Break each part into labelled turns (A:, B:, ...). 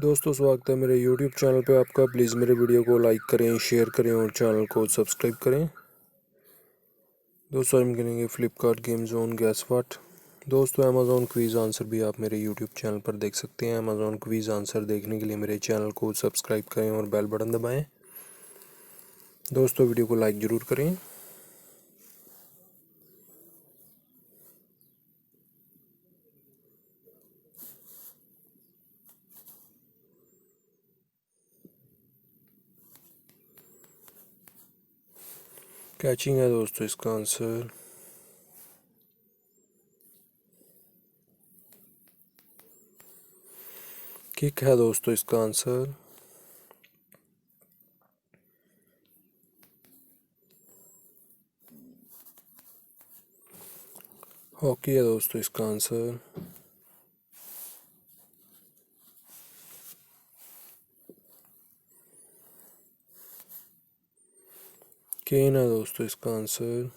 A: दोस्तों स्वागत है मेरे YouTube चैनल पे आपका। प्लीज़ मेरे वीडियो को लाइक करें, शेयर करें और चैनल को सब्सक्राइब करें। दोस्तों हम करेंगे फ्लिपकार्ट गेम जोन गैस वाट। दोस्तों अमेज़ॉन क्विज़ आंसर भी आप मेरे YouTube चैनल पर देख सकते हैं। अमेज़ॉन क्विज़ आंसर देखने के लिए मेरे चैनल को सब्सक्राइब करें और बेल बटन दबाएँ। दोस्तों वीडियो को लाइक ज़रूर करें। कैचिंग है दोस्तों इसका आंसर। किक है दोस्तों इसका आंसर। हॉकी है दोस्तों इसका आंसर। केन है दोस्तों इसका आंसर।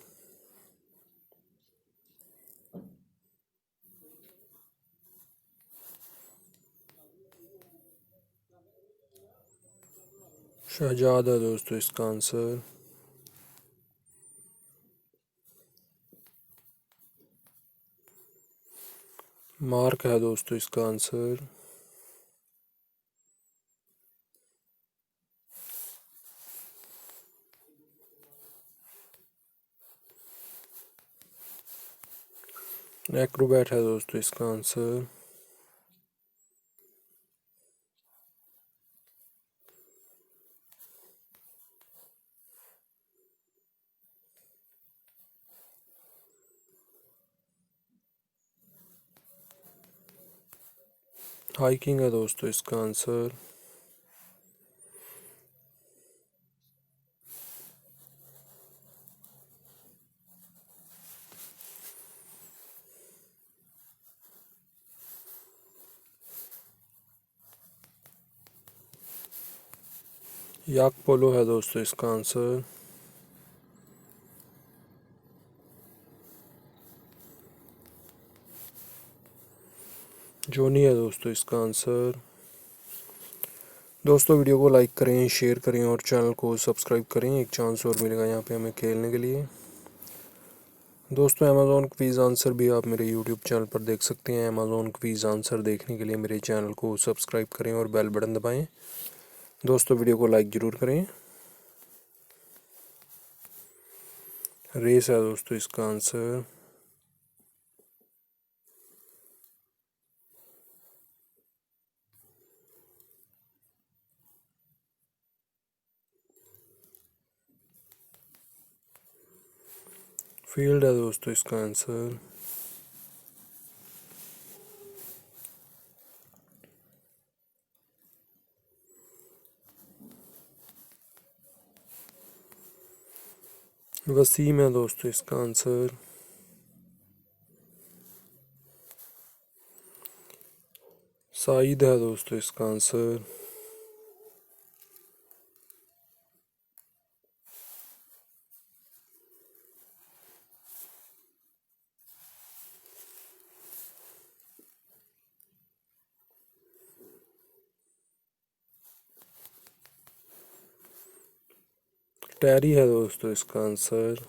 A: शहजाद है दोस्तों इसका आंसर। मार्क है दोस्तों इसका आंसर। एक्रोबैट है दोस्तों इसका आंसर। हाइकिंग है दोस्तों इसका आंसर। याक पोलो है दोस्तों इसका आंसर। जोनी है दोस्तों इसका आंसर। दोस्तों वीडियो को लाइक करें, शेयर करें और चैनल को सब्सक्राइब करें। एक चांस और मिलेगा यहाँ पे हमें खेलने के लिए। दोस्तों अमेज़ॉन क्विज़ आंसर भी आप मेरे यूट्यूब चैनल पर देख सकते हैं। अमेज़ॉन क्विज़ आंसर देखने के लिए मेरे चैनल को सब्सक्राइब करें और बेल बटन दबाएं। दोस्तों वीडियो को लाइक ज़रूर करें। रेस है दोस्तों इसका आंसर। फील्ड है दोस्तों इसका आंसर। वसीम है दोस्तों इसका आंसर। साइद है दोस्तों इसका आंसर। टैरी है दोस्तों इसका आंसर।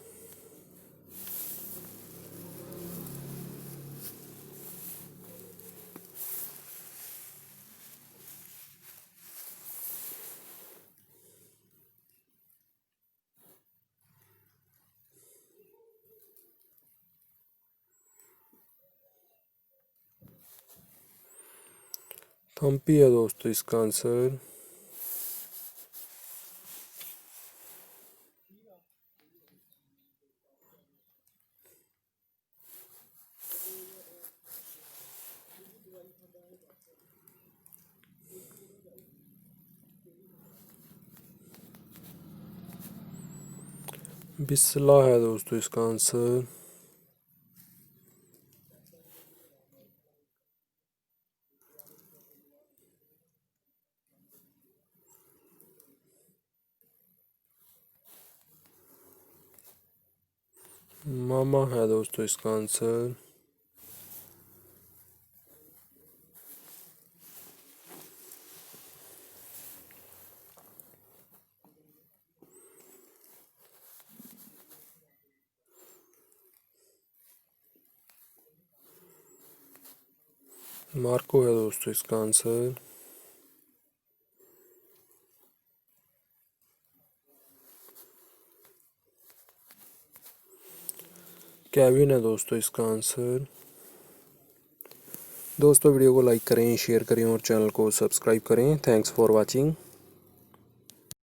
A: थम्पी है दोस्तों इसका आंसर। बिस्ला है दोस्तों इसका आंसर। मामा है दोस्तों इसका आंसर। मार्को है दोस्तों इसका आंसर। केविन है दोस्तों इसका आंसर। दोस्तों वीडियो को लाइक करें, शेयर करें और चैनल को सब्सक्राइब करें। Thanks for watching.